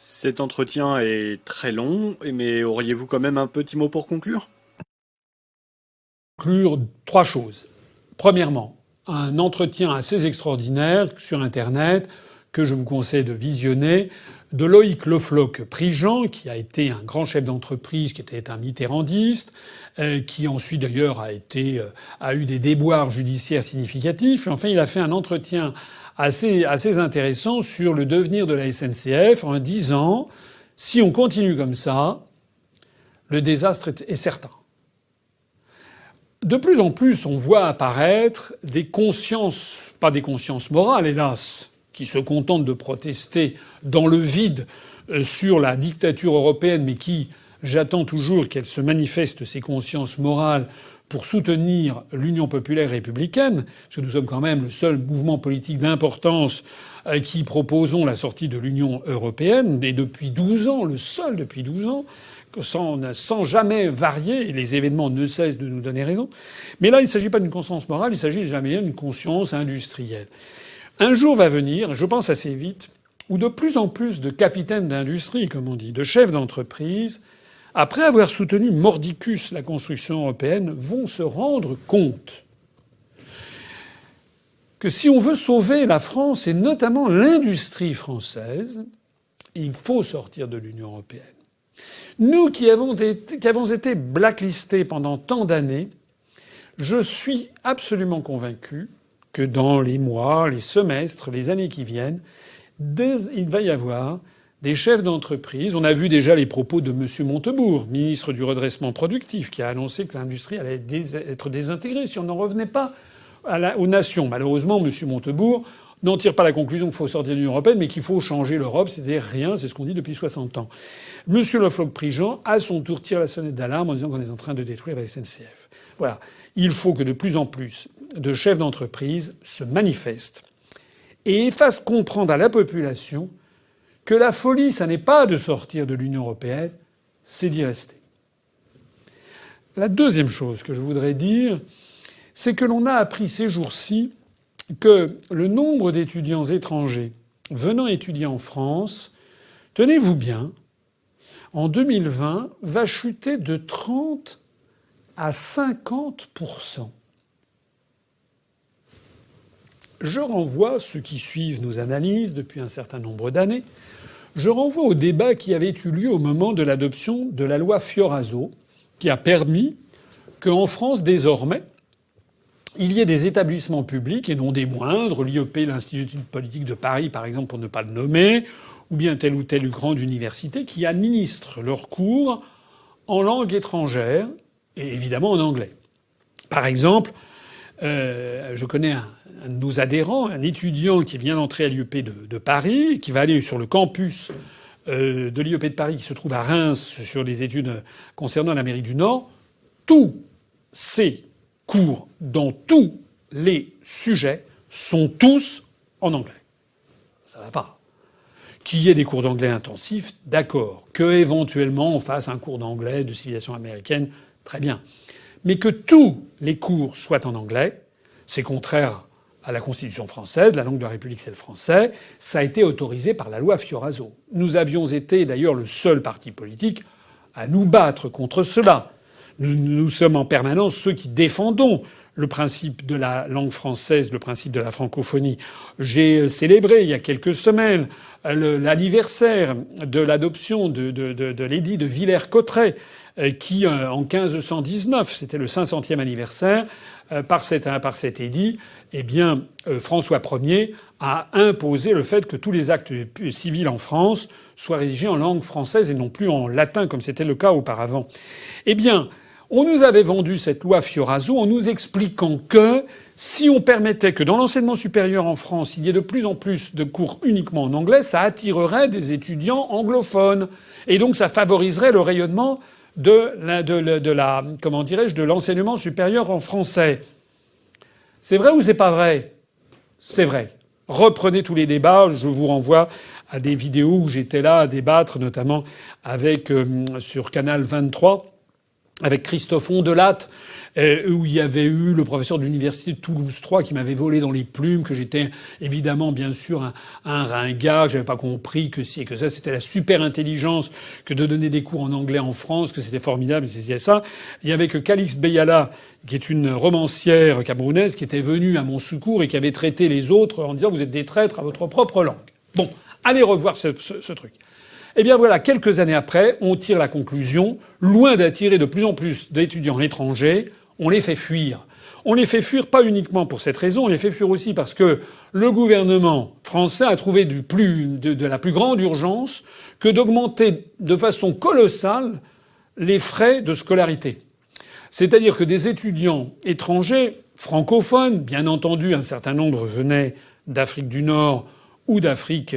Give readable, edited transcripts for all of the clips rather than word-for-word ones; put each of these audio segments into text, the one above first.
Cet entretien est très long, mais auriez-vous quand même un petit mot pour conclure? Conclure trois choses. Premièrement, un entretien assez extraordinaire sur Internet que je vous conseille de visionner de Loïc Le Floch-Prigent, qui a été un grand chef d'entreprise, qui était un mitterrandiste, qui ensuite d'ailleurs a eu des déboires judiciaires significatifs. Et enfin, il a fait un entretien assez intéressant sur le devenir de la SNCF en disant si on continue comme ça, le désastre est certain. De plus en plus, on voit apparaître des consciences, pas des consciences morales, hélas, qui se contentent de protester dans le vide sur la dictature européenne, mais qui, j'attends toujours qu'elles se manifestent, ces consciences morales, pour soutenir l'Union populaire républicaine, parce que nous sommes quand même le seul mouvement politique d'importance qui proposons la sortie de l'Union européenne, et depuis 12 ans, le seul depuis 12 ans, sans jamais varier, et les événements ne cessent de nous donner raison. Mais là, il ne s'agit pas d'une conscience morale, il s'agit jamais d'une conscience industrielle. Un jour va venir, je pense assez vite, où de plus en plus de capitaines d'industrie, comme on dit, de chefs d'entreprise, après avoir soutenu mordicus la construction européenne, vont se rendre compte que si on veut sauver la France, et notamment l'industrie française, il faut sortir de l'Union européenne. Nous qui avons été blacklistés pendant tant d'années, je suis absolument convaincu que dans les mois, les semestres, les années qui viennent, il va y avoir des chefs d'entreprise. On a vu déjà les propos de M. Montebourg, ministre du redressement productif, qui a annoncé que l'industrie allait être désintégrée si on n'en revenait pas aux nations. Malheureusement, M. Montebourg n'en tire pas la conclusion qu'il faut sortir de l'Union européenne, mais qu'il faut changer l'Europe. C'est-à-dire rien, c'est ce qu'on dit depuis 60 ans. M. Le Floch-Prigent, à son tour, tire la sonnette d'alarme en disant qu'on est en train de détruire la SNCF. Voilà. Il faut que de plus en plus de chefs d'entreprise se manifestent et fassent comprendre à la population que la folie, ça n'est pas de sortir de l'Union européenne, c'est d'y rester. La deuxième chose que je voudrais dire, c'est que l'on a appris ces jours-ci que le nombre d'étudiants étrangers venant étudier en France, tenez-vous bien, en 2020, va chuter de 30 à 50%. Je renvoie ceux qui suivent nos analyses depuis un certain nombre d'années. Je renvoie au débat qui avait eu lieu au moment de l'adoption de la loi Fioraso, qui a permis qu'en France, désormais, il y ait des établissements publics, et non des moindres, l'IEP, l'Institut politique de Paris, par exemple, pour ne pas le nommer, ou bien telle ou telle grande université, qui administrent leurs cours en langue étrangère, et évidemment en anglais. Par exemple, je connais un de nos adhérents, un étudiant qui vient d'entrer à l'IEP de Paris, qui va aller sur le campus de l'IEP de Paris, qui se trouve à Reims, sur les études concernant l'Amérique du Nord. Tous ces cours dans tous les sujets sont tous en anglais. Ça va pas. Qu'il y ait des cours d'anglais intensifs, d'accord. Que éventuellement on fasse un cours d'anglais de civilisation américaine, très bien. Mais que tous les cours soient en anglais, c'est contraire à la Constitution française, la langue de la République c'est le français, ça a été autorisé par la loi Fioraso. Nous avions été d'ailleurs le seul parti politique à nous battre contre cela. Nous sommes en permanence ceux qui défendons le principe de la langue française, le principe de la francophonie. J'ai célébré il y a quelques semaines l'anniversaire de l'adoption de l'édit de Villers-Cotterêts, qui, en 1519, c'était le 500e anniversaire, par cet édit, eh bien, François Ier a imposé le fait que tous les actes civils en France soient rédigés en langue française et non plus en latin, comme c'était le cas auparavant. Eh bien, on nous avait vendu cette loi Fioraso en nous expliquant que si on permettait que dans l'enseignement supérieur en France, il y ait de plus en plus de cours uniquement en anglais, ça attirerait des étudiants anglophones. Et donc ça favoriserait le rayonnement de l'enseignement supérieur en français. C'est vrai ou c'est pas vrai? C'est vrai. Reprenez tous les débats. Je vous renvoie à des vidéos où j'étais là à débattre, notamment avec sur Canal 23, avec Christophe Ondelatte, où il y avait eu le professeur de l'université de Toulouse 3 qui m'avait volé dans les plumes, que j'étais évidemment bien sûr un ringard, que j'avais pas compris que si et que ça, c'était la super intelligence que de donner des cours en anglais en France, que c'était formidable, et c'était ça. Il y avait que Calix Beyala, qui est une romancière camerounaise, qui était venue à mon secours et qui avait traité les autres en disant vous êtes des traîtres à votre propre langue. Bon, allez revoir ce truc. Eh bien voilà, quelques années après, on tire la conclusion, loin d'attirer de plus en plus d'étudiants étrangers, on les fait fuir. On les fait fuir pas uniquement pour cette raison, on les fait fuir aussi parce que le gouvernement français a trouvé de la plus grande urgence que d'augmenter de façon colossale les frais de scolarité. C'est-à-dire que des étudiants étrangers, francophones, bien entendu, un certain nombre venaient d'Afrique du Nord ou d'Afrique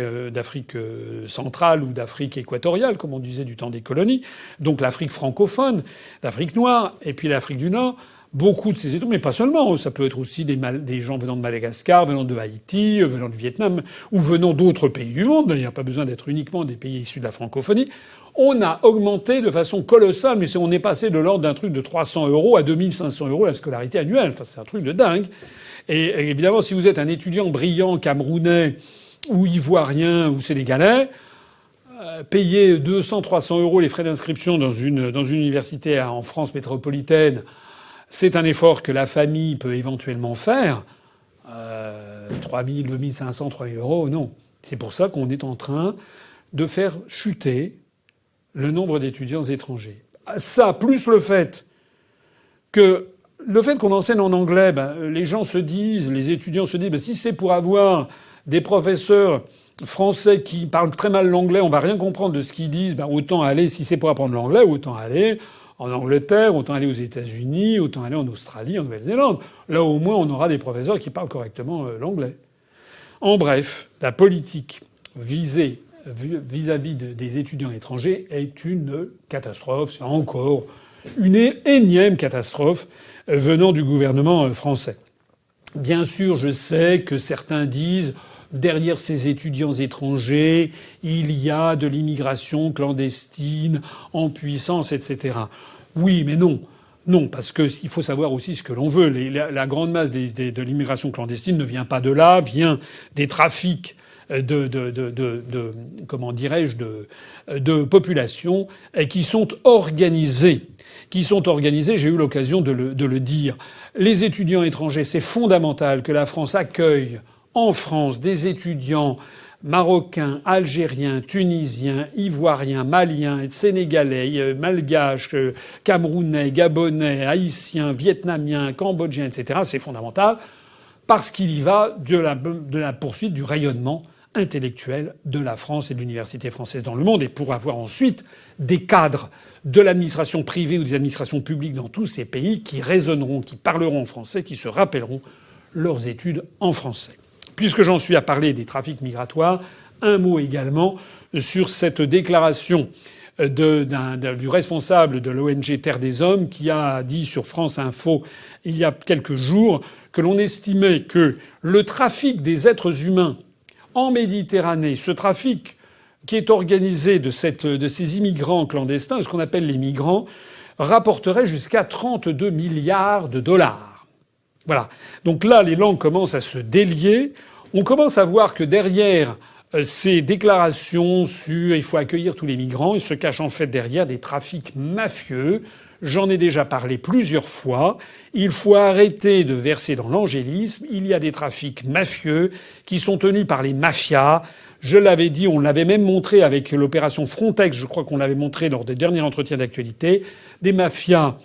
centrale ou d'Afrique équatoriale, comme on disait du temps des colonies, donc l'Afrique francophone, l'Afrique noire, et puis l'Afrique du Nord, beaucoup de ces étudiants, mais pas seulement, ça peut être aussi des gens venant de Madagascar, venant de Haïti, venant du Vietnam, ou venant d'autres pays du monde, il n'y a pas besoin d'être uniquement des pays issus de la francophonie. On a augmenté de façon colossale, mais on est passé de l'ordre d'un truc de 300 € à 2500 € la scolarité annuelle. Enfin, c'est un truc de dingue. Et évidemment, si vous êtes un étudiant brillant camerounais, ou ivoiriens ou sénégalais, payer 200-300 € les frais d'inscription dans une université en France métropolitaine, c'est un effort que la famille peut éventuellement faire. 3 000, 2 500, 3 000 €, non. C'est pour ça qu'on est en train de faire chuter le nombre d'étudiants étrangers. Ça, plus le fait qu'on enseigne en anglais, les gens se disent, les étudiants se disent, si c'est pour avoir des professeurs français qui parlent très mal l'anglais, on va rien comprendre de ce qu'ils disent, autant aller, si c'est pour apprendre l'anglais, autant aller en Angleterre, autant aller aux États-Unis, autant aller en Australie, en Nouvelle-Zélande. Là, au moins, on aura des professeurs qui parlent correctement l'anglais. En bref, la politique vis-à-vis des étudiants étrangers est une catastrophe. C'est encore une énième catastrophe venant du gouvernement français. Bien sûr, je sais que certains disent derrière ces étudiants étrangers, il y a de l'immigration clandestine en puissance, etc. Oui, mais non. Non, parce que il faut savoir aussi ce que l'on veut. La grande masse de l'immigration clandestine ne vient pas de là, vient des trafics comment dirais-je, de population qui sont organisées. J'ai eu l'occasion de le dire. Les étudiants étrangers, c'est fondamental que la France accueille en France des étudiants marocains, algériens, tunisiens, ivoiriens, maliens, sénégalais, malgaches, camerounais, gabonais, haïtiens, vietnamiens, cambodgiens, etc. C'est fondamental parce qu'il y va de la poursuite du rayonnement intellectuel de la France et de l'université française dans le monde, et pour avoir ensuite des cadres de l'administration privée ou des administrations publiques dans tous ces pays qui raisonneront, qui parleront en français, qui se rappelleront leurs études en français. Puisque j'en suis à parler des trafics migratoires, un mot également sur cette déclaration du responsable de l'ONG Terre des Hommes qui a dit sur France Info il y a quelques jours que l'on estimait que le trafic des êtres humains en Méditerranée, ce trafic qui est organisé de ces immigrants clandestins, ce qu'on appelle les migrants, rapporterait jusqu'à 32 milliards de dollars. Voilà. Donc là, les langues commencent à se délier. On commence à voir que derrière ces déclarations sur il faut accueillir tous les migrants, il se cache en fait derrière des trafics mafieux. J'en ai déjà parlé plusieurs fois. Il faut arrêter de verser dans l'angélisme. Il y a des trafics mafieux qui sont tenus par les mafias. Je l'avais dit, on l'avait même montré avec l'opération Frontex, je crois qu'on l'avait montré lors des derniers entretiens d'actualité. Des mafias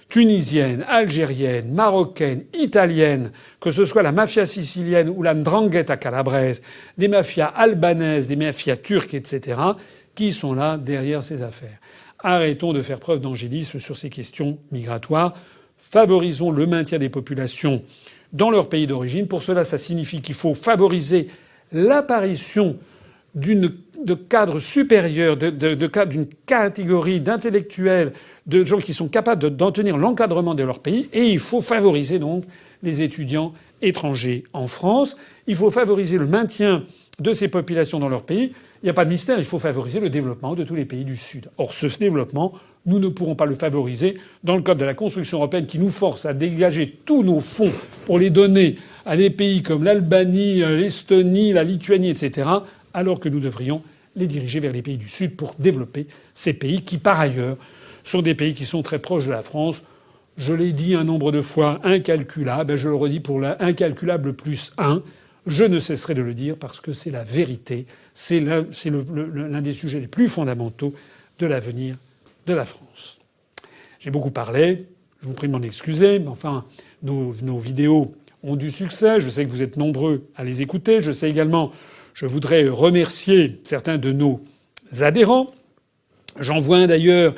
tunisiennes, algériennes, marocaines, italiennes, que ce soit la mafia sicilienne ou la 'ndrangheta calabraise, des mafias albanaises, des mafias turques, etc., qui sont là derrière ces affaires. Arrêtons de faire preuve d'angélisme sur ces questions migratoires. Favorisons le maintien des populations dans leur pays d'origine. Pour cela, ça signifie qu'il faut favoriser l'apparition de cadres supérieurs, d'une catégorie d'intellectuels, de gens qui sont capables d'en tenir l'encadrement de leur pays. Et il faut favoriser donc les étudiants étrangers en France. Il faut favoriser le maintien de ces populations dans leur pays, il n'y a pas de mystère, il faut favoriser le développement de tous les pays du Sud. Or, ce développement, nous ne pourrons pas le favoriser dans le cadre de la construction européenne qui nous force à dégager tous nos fonds pour les donner à des pays comme l'Albanie, l'Estonie, la Lituanie, etc., alors que nous devrions les diriger vers les pays du Sud pour développer ces pays qui, par ailleurs, sont des pays qui sont très proches de la France. Je l'ai dit un nombre de fois incalculable, et je le redis pour l'incalculable plus 1. Je ne cesserai de le dire parce que c'est la vérité. C'est l'un des sujets les plus fondamentaux de l'avenir de la France. J'ai beaucoup parlé. Je vous prie de m'en excuser. Mais enfin, nos vidéos ont du succès. Je sais que vous êtes nombreux à les écouter. Je sais également, je voudrais remercier certains de nos adhérents. J'en vois un d'ailleurs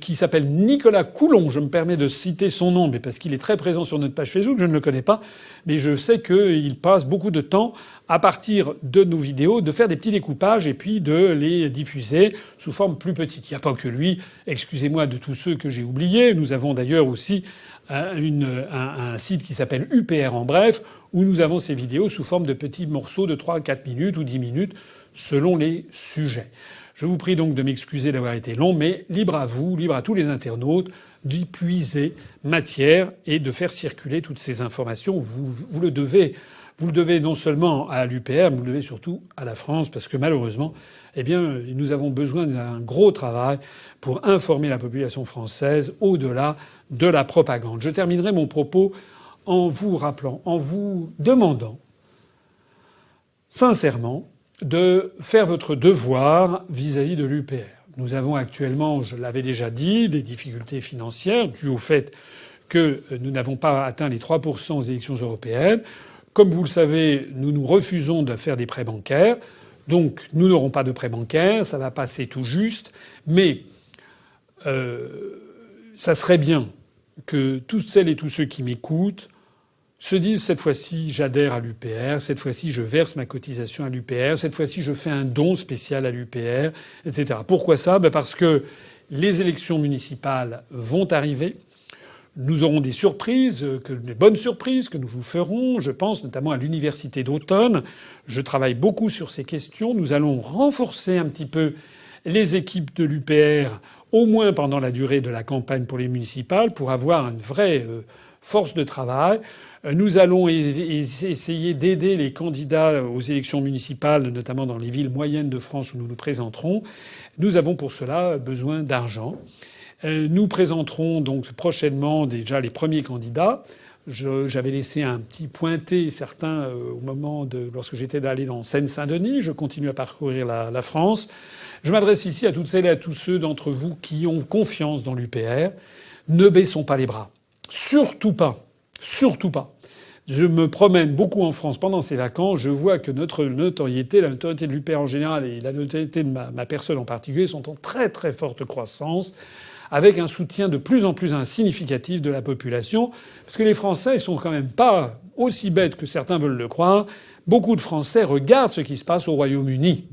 qui s'appelle Nicolas Coulon. Je me permets de citer son nom, mais parce qu'il est très présent sur notre page Facebook, je ne le connais pas, mais je sais qu'il passe beaucoup de temps à partir de nos vidéos, de faire des petits découpages et puis de les diffuser sous forme plus petite. Il n'y a pas que lui. Excusez-moi de tous ceux que j'ai oubliés. Nous avons d'ailleurs aussi un site qui s'appelle UPR en bref, où nous avons ces vidéos sous forme de petits morceaux de 3 à 4 minutes ou 10 minutes selon les sujets. Je vous prie donc de m'excuser d'avoir été long, mais libre à vous, libre à tous les internautes d'y puiser matière et de faire circuler toutes ces informations. Vous le devez non seulement à l'UPR, mais vous le devez surtout à la France, parce que malheureusement, eh bien, nous avons besoin d'un gros travail pour informer la population française au-delà de la propagande. Je terminerai mon propos en vous rappelant, en vous demandant sincèrement de faire votre devoir vis-à-vis de l'UPR. Nous avons actuellement, je l'avais déjà dit, des difficultés financières dues au fait que nous n'avons pas atteint les 3% aux élections européennes. Comme vous le savez, nous refusons de faire des prêts bancaires. Donc nous n'aurons pas de prêts bancaires, ça va passer tout juste. Mais ça serait bien que toutes celles et tous ceux qui m'écoutent se disent cette fois-ci j'adhère à l'UPR, cette fois-ci je verse ma cotisation à l'UPR, cette fois-ci je fais un don spécial à l'UPR, etc. Pourquoi ça ? Parce que les élections municipales vont arriver. Nous aurons des surprises, des bonnes surprises que nous vous ferons. Je pense notamment à l'université d'automne. Je travaille beaucoup sur ces questions. Nous allons renforcer un petit peu les équipes de l'UPR, au moins pendant la durée de la campagne pour les municipales, pour avoir une vraie force de travail. Nous allons essayer d'aider les candidats aux élections municipales, notamment dans les villes moyennes de France où nous nous présenterons. Nous avons pour cela besoin d'argent. Nous présenterons donc prochainement déjà les premiers candidats. J'avais laissé un petit pointé certains au moment lorsque j'étais allé dans Seine-Saint-Denis. Je continue à parcourir la France. Je m'adresse ici à toutes celles et à tous ceux d'entre vous qui ont confiance dans l'UPR. Ne baissons pas les bras. Surtout pas. Surtout pas. Je me promène beaucoup en France pendant ces vacances. Je vois que notre notoriété, la notoriété de l'UPR en général et la notoriété de ma personne en particulier sont en très très forte croissance, avec un soutien de plus en plus significatif de la population. Parce que les Français, ils sont quand même pas aussi bêtes que certains veulent le croire. Beaucoup de Français regardent ce qui se passe au Royaume-Uni.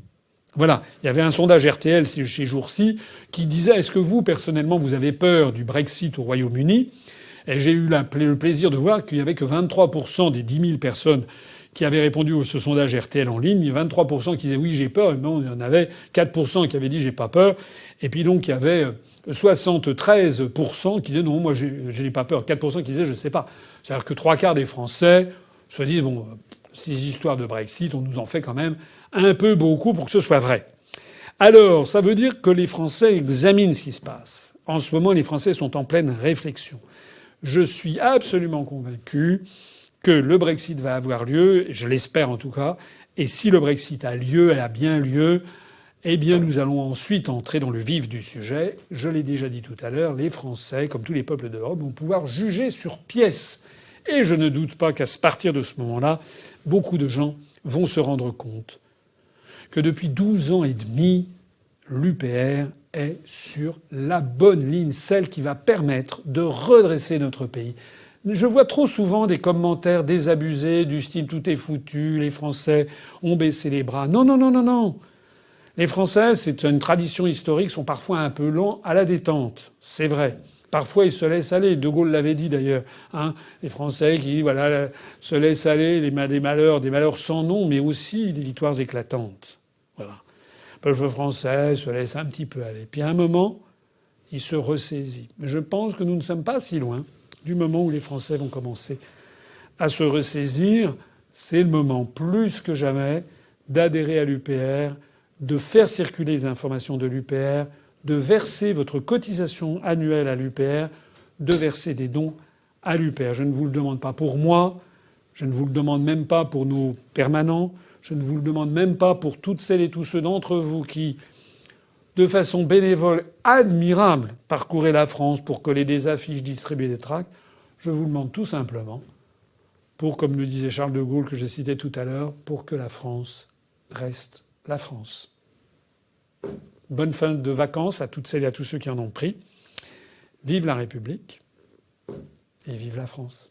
Voilà. Il y avait un sondage RTL ces jours-ci qui disait: est-ce que vous, personnellement, vous avez peur du Brexit au Royaume-Uni ? Et j'ai eu le plaisir de voir qu'il y avait que 23% des 10 000 personnes qui avaient répondu à ce sondage RTL en ligne. 23% qui disaient oui, j'ai peur. Et non, il y en avait 4% qui avaient dit j'ai pas peur. Et puis donc, il y avait 73% qui disaient non, moi, j'ai pas peur. 4% qui disaient je sais pas. C'est-à-dire que 3/4 des Français se disent bon, ces histoires de Brexit, on nous en fait quand même un peu beaucoup pour que ce soit vrai. Alors, ça veut dire que les Français examinent ce qui se passe. En ce moment, les Français sont en pleine réflexion. Je suis absolument convaincu que le Brexit va avoir lieu, je l'espère en tout cas, et si le Brexit a lieu, elle a bien lieu, eh bien nous allons ensuite entrer dans le vif du sujet. Je l'ai déjà dit tout à l'heure, les Français, comme tous les peuples d'Europe, vont pouvoir juger sur pièce. Et je ne doute pas qu'à partir de ce moment-là, beaucoup de gens vont se rendre compte que depuis 12 ans et demi, l'UPR est sur la bonne ligne, celle qui va permettre de redresser notre pays. Je vois trop souvent des commentaires désabusés du style tout est foutu, les Français ont baissé les bras. Non, non, non, non, non. Les Français, c'est une tradition historique, sont parfois un peu lents à la détente. C'est vrai. Parfois, ils se laissent aller. De Gaulle l'avait dit d'ailleurs. Hein, les Français qui, voilà, se laissent aller, des malheurs sans nom, mais aussi des victoires éclatantes. Voilà. Le peuple français se laisse un petit peu aller. Puis à un moment, il se ressaisit. Mais je pense que nous ne sommes pas si loin du moment où les Français vont commencer à se ressaisir. C'est le moment, plus que jamais, d'adhérer à l'UPR, de faire circuler les informations de l'UPR, de verser votre cotisation annuelle à l'UPR, de verser des dons à l'UPR. Je ne vous le demande pas pour moi, je ne vous le demande même pas pour nos permanents, je ne vous le demande même pas pour toutes celles et tous ceux d'entre vous qui, de façon bénévole, admirable, parcourez la France pour coller des affiches, distribuer des tracts. Je vous demande tout simplement, pour, comme le disait Charles de Gaulle que j'ai cité tout à l'heure, pour que la France reste la France. Bonne fin de vacances à toutes celles et à tous ceux qui en ont pris. Vive la République et vive la France.